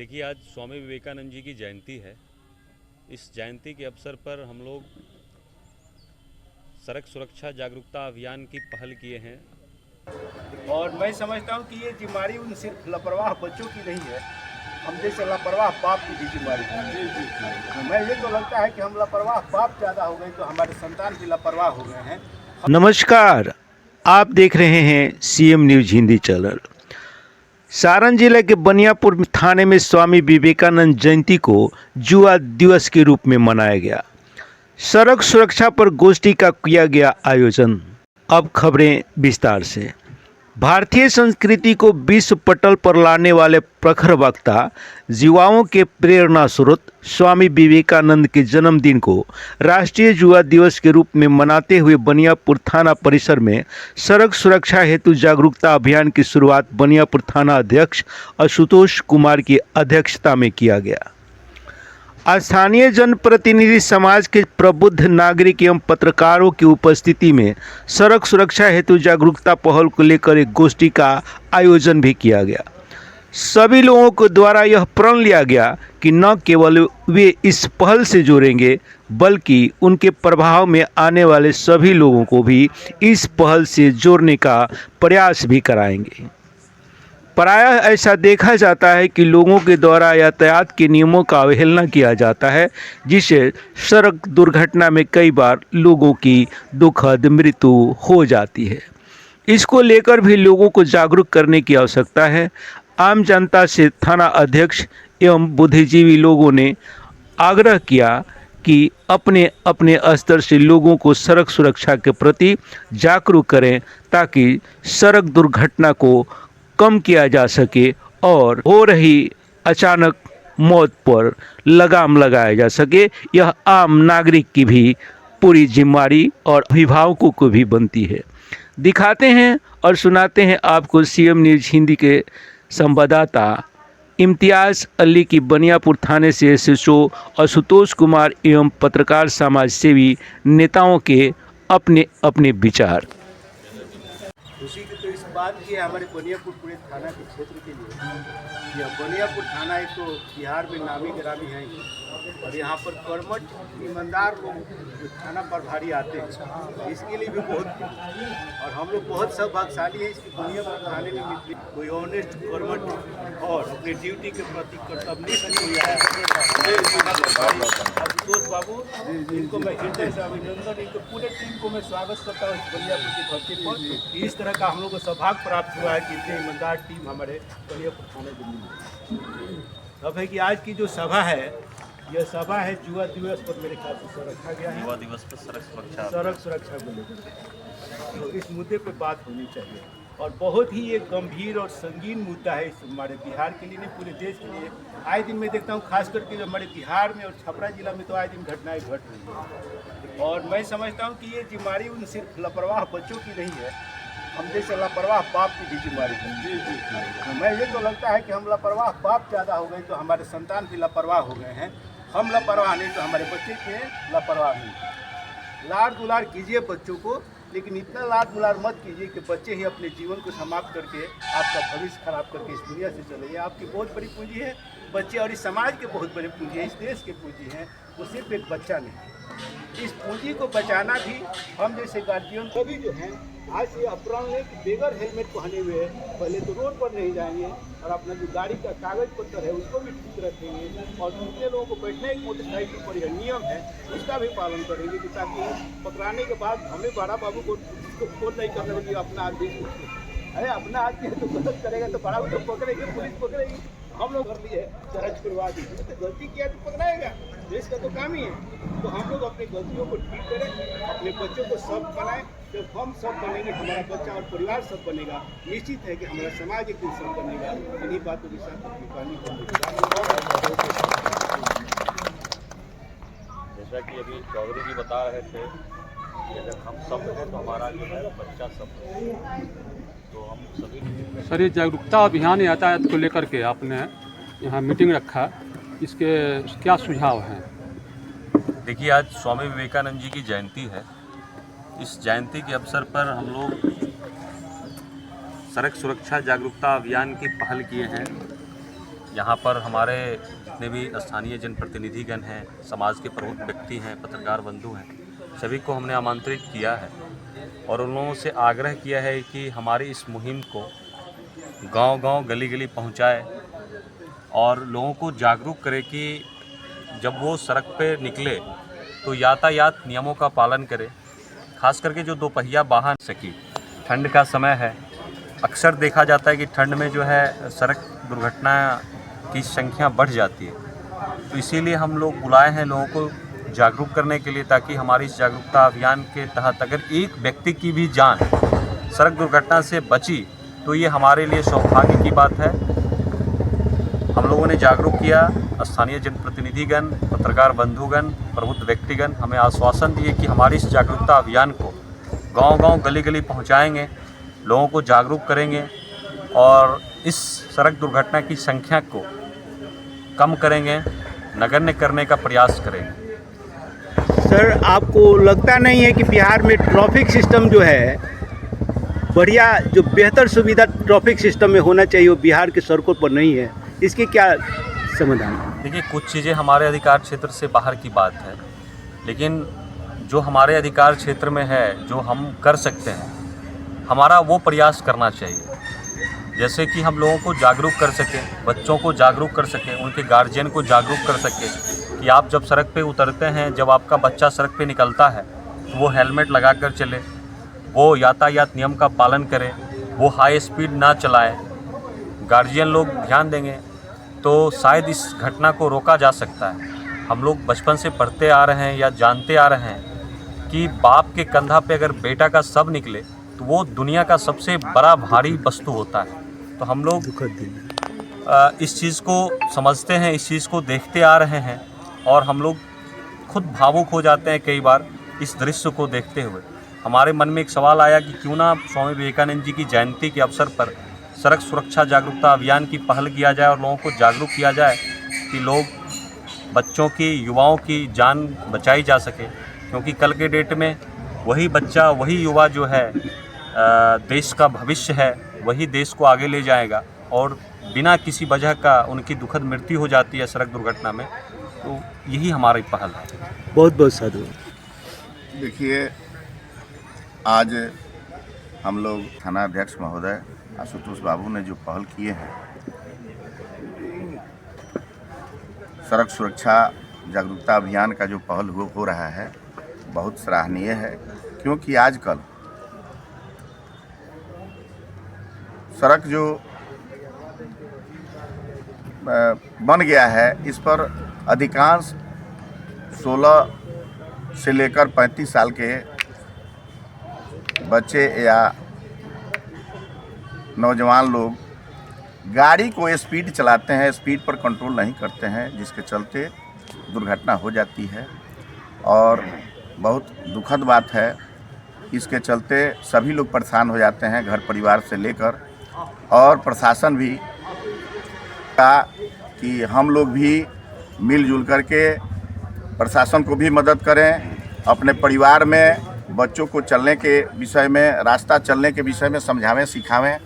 देखिए, आज स्वामी विवेकानंद जी की जयंती है। इस जयंती के अवसर पर हम लोग सड़क सुरक्षा जागरूकता अभियान की पहल किए हैं। और मैं समझता हूँ कि ये जिम्मेदारी उन सिर्फ लापरवाह बच्चों की नहीं है, हम जैसे लापरवाह बाप की भी जिम्मेदारी है। मैं ये तो लगता है कि हम लापरवाह बाप ज़्यादा हो गए तो हमारे संतान भी लापरवाह हो गए हैं। नमस्कार, आप देख रहे हैं CM news Hindi channel. Saran जिले के बनियापुर थाने में स्वामी विवेकानंद जयंती को युवा दिवस के रूप में मनाया गया। सड़क सुरक्षा पर गोष्ठी का किया गया आयोजन। अब खबरें विस्तार से। भारतीय संस्कृति को विश्व पटल पर लाने वाले प्रखर वक्ता, युवाओं के प्रेरणा स्रोत स्वामी विवेकानंद के जन्मदिन को राष्ट्रीय युवा दिवस के रूप में मनाते हुए बनियापुर थाना परिसर में सड़क सुरक्षा हेतु जागरूकता अभियान की शुरुआत बनियापुर थाना अध्यक्ष आशुतोष कुमार की अध्यक्षता में किया गया। स्थानीय जनप्रतिनिधि, समाज के प्रबुद्ध नागरिक एवं पत्रकारों की उपस्थिति में सड़क सुरक्षा हेतु जागरूकता पहल को लेकर एक गोष्ठी का आयोजन भी किया गया। सभी लोगों को द्वारा यह प्रण लिया गया कि न केवल वे इस पहल से जुड़ेंगे बल्कि उनके प्रभाव में आने वाले सभी लोगों को भी इस पहल से जोड़ने का प्रयास भी कराएंगे। प्रायः ऐसा देखा जाता है कि लोगों के द्वारा यातायात के नियमों का अवहेलना किया जाता है, जिससे सड़क दुर्घटना में कई बार लोगों की दुखद मृत्यु हो जाती है। इसको लेकर भी लोगों को जागरूक करने की आवश्यकता है। आम जनता से थाना अध्यक्ष एवं बुद्धिजीवी लोगों ने आग्रह किया कि अपने अपने स्तर से लोगों को सड़क सुरक्षा के प्रति जागरूक करें ताकि सड़क दुर्घटना को कम किया जा सके और हो रही अचानक मौत पर लगाम लगाया जा सके। यह आम नागरिक की भी पूरी जिम्मेदारी और अभिभावकों को भी बनती है। दिखाते हैं और सुनाते हैं आपको सीएम न्यूज हिंदी के संवाददाता इम्तियाज़ अली की बनियापुर थाने से एसएचओ आशुतोष कुमार एवं पत्रकार समाज सेवी नेताओं के अपने अपने विचार। खुशी की तो इस बात की है हमारे बनियापुर पूरे थाना के क्षेत्र के लिए। यह बनियापुर थाना एक तो बिहार में नामी गिरामी है और यहाँ पर कर्मठ ईमानदार लोग जो थाना पर भारी आते हैं, इसके लिए भी बहुत और हम लोग बहुत सौभाग्यशाली हैं। इसकी बनियापुर थाने में मित्र कोई ऑनेस्ट कर्मठ और अपने ड्यूटी के प्रति कर्तव्यनिष्ठ कोई आया आशुतोष बाबू, इनको मैं हृदय से अभिनंदन, इनके पूरे टीम को मैं स्वागत करता हूँ बनियापुर की धरती पर। इस तरह का हम लोग को सौभाग्य प्राप्त हुआ है कि इतने ईमानदार टीम हमारे बनियापुर थाने के मिली। अब है कि आज की जो सभा है, यह सभा है युवा दिवस पर मेरे ख्याल से रखा गया है। युवा दिवस पर सड़क सुरक्षा को लेकर तो इस मुद्दे पर बात होनी चाहिए और बहुत ही एक गंभीर और संगीन मुद्दा है इस हमारे बिहार के लिए नहीं, पूरे देश के लिए। आए दिन मैं देखता हूँ खास करके हमारे बिहार में और छपरा जिला में तो आए दिन घटनाएं घट रही हैं और मैं समझता हूँ कि ये जिम्मेदारी उन सिर्फ लापरवाह बच्चों की नहीं है, हम जैसे लापरवाह बाप की भी जिम्मेदारी है। मैं ये तो लगता है कि हम लापरवाह बाप ज़्यादा हो गए तो हमारे संतान भी लापरवाह हो गए हैं। हम लापरवाह नहीं तो हमारे बच्चे के लापरवाह नहीं। लाड़ दुलार कीजिए बच्चों को, लेकिन इतना लाड़ दुलार मत कीजिए कि बच्चे ही अपने जीवन को समाप्त करके आपका भविष्य खराब करके इस दुनिया से चले जाए। आपकी बहुत बड़ी पूंजी है बच्चे और इस समाज के बहुत बड़ी पूंजी है, इस देश की पूंजी है, वो सिर्फ एक बच्चा नहीं। इस पूंजी को बचाना भी हम जैसे गार्जियन सभी जो हैं आज से अपराध है कि बगैर हेलमेट पहने हुए पहले तो रोड पर नहीं जाएंगे और अपना जो गाड़ी का कागज पत्र है उसको भी ठीक रखेंगे और दूसरे लोगों को बैठने एक मोटरसाइकिल पर यह नियम है उसका भी पालन करेंगे कि ताकि पकड़ाने के बाद हमें बड़ा बाबू को फोन नहीं करना कि अपना आदमी अरे अपना आदमी है तो गलत करेगा तो बड़ा तो पकड़ेगी, पुलिस पकड़ेगी। हम लोग कर लिए चढ़ा छुड़वा दी तो गलती किया तो पकड़ाएगा, देश का तो काम ही है। तो हम लोग अपनी गलतियों को ठीक करें, अपने बच्चों को सब बनाएं। जब हम सब बनेंगे हमारा बच्चा और परिवार सब बनेगा, निश्चित है कि हमारा समाज एक दिन सब बनेगा। इन्हीं बातों के साथ अपनी कहानी जैसा कि अभी चौधरी जी बता रहे थे कि अगर हम सब हैं तो हमारा जो है बच्चा सब है। तो हम सभी सर, ये जागरूकता अभियान यातायात को लेकर के आपने यहाँ मीटिंग रखा, इसके क्या सुझाव हैं? देखिए, आज स्वामी विवेकानंद जी की जयंती है। इस जयंती के अवसर पर हम लोग सड़क सुरक्षा जागरूकता अभियान की पहल किए हैं। यहाँ पर हमारे जितने भी स्थानीय जनप्रतिनिधिगण हैं, समाज के प्रमुख व्यक्ति हैं, पत्रकार बंधु हैं, सभी को हमने आमंत्रित किया है और उन लोगों से आग्रह किया है कि हमारी इस मुहिम को गांव-गांव, गली-गली पहुंचाए और लोगों को जागरूक करे कि जब वो सड़क पे निकले तो यातायात नियमों का पालन करे। खास करके जो दोपहिया वाहन सकी, ठंड का समय है, अक्सर देखा जाता है कि ठंड में जो है सड़क दुर्घटना की संख्या बढ़ जाती है। तो इसीलिए हम लोग बुलाए हैं लोगों को जागरूक करने के लिए, ताकि हमारी इस जागरूकता अभियान के तहत अगर एक व्यक्ति की भी जान सड़क दुर्घटना से बची तो ये हमारे लिए सौभाग्य की बात है। हम लोगों ने जागरूक किया, स्थानीय जनप्रतिनिधिगण, पत्रकार बंधुगण, प्रबुद्ध व्यक्तिगण हमें आश्वासन दिए कि हमारी इस जागरूकता अभियान को गांव-गांव, गली-गली पहुंचाएंगे, लोगों को जागरूक करेंगे और इस सड़क दुर्घटना की संख्या को कम करेंगे, नगण्य करने का प्रयास करेंगे। सर, आपको लगता नहीं है कि बिहार में ट्रैफिक सिस्टम जो है बढ़िया, जो बेहतर सुविधा ट्रैफिक सिस्टम में होना चाहिए वो बिहार के सड़कों पर नहीं है? इसके क्या समाधान है? देखिए, कुछ चीज़ें हमारे अधिकार क्षेत्र से बाहर की बात है, लेकिन जो हमारे अधिकार क्षेत्र में है, जो हम कर सकते हैं, हमारा वो प्रयास करना चाहिए। जैसे कि हम लोगों को जागरूक कर सकें, बच्चों को जागरूक कर सकें, उनके गार्जियन को जागरूक कर सकें कि आप जब सड़क पे उतरते हैं, जब आपका बच्चा सड़क पे निकलता है तो वो हेलमेट लगा कर चले, वो यातायात नियम का पालन करें, वो हाई स्पीड ना चलाएं। गार्जियन लोग ध्यान देंगे तो शायद इस घटना को रोका जा सकता है। हम लोग बचपन से पढ़ते आ रहे हैं या जानते आ रहे हैं कि बाप के कंधा पे अगर बेटा का शव निकले तो वो दुनिया का सबसे बड़ा भारी वस्तु होता है। तो हम लोग इस चीज़ को समझते हैं, इस चीज़ को देखते आ रहे हैं और हम लोग खुद भावुक हो जाते हैं कई बार इस दृश्य को देखते हुए। हमारे मन में एक सवाल आया कि क्यों ना स्वामी विवेकानंद जी की जयंती के अवसर पर सड़क सुरक्षा जागरूकता अभियान की पहल किया जाए और लोगों को जागरूक किया जाए कि लोग, बच्चों की, युवाओं की जान बचाई जा सके, क्योंकि कल के डेट में वही बच्चा, वही युवा जो है देश का भविष्य है, वही देश को आगे ले जाएगा और बिना किसी वजह का उनकी दुखद मृत्यु हो जाती है सड़क दुर्घटना में। तो यही हमारी पहल है। बहुत बहुत साधु। देखिए, आज हम लोग थाना अध्यक्ष महोदय आशुतोष बाबू ने जो पहल किए हैं, सड़क सुरक्षा जागरूकता अभियान का जो पहल हो रहा है, बहुत सराहनीय है। क्योंकि आजकल सड़क जो बन गया है, इस पर अधिकांश 16 से लेकर 35 साल के बच्चे या नौजवान लोग गाड़ी को स्पीड चलाते हैं, स्पीड पर कंट्रोल नहीं करते हैं, जिसके चलते दुर्घटना हो जाती है और बहुत दुखद बात है। इसके चलते सभी लोग परेशान हो जाते हैं, घर परिवार से लेकर, और प्रशासन भी का कि हम लोग भी मिलजुल करके प्रशासन को भी मदद करें, अपने परिवार में बच्चों को चलने के विषय में, रास्ता चलने के विषय में समझावें, सिखावें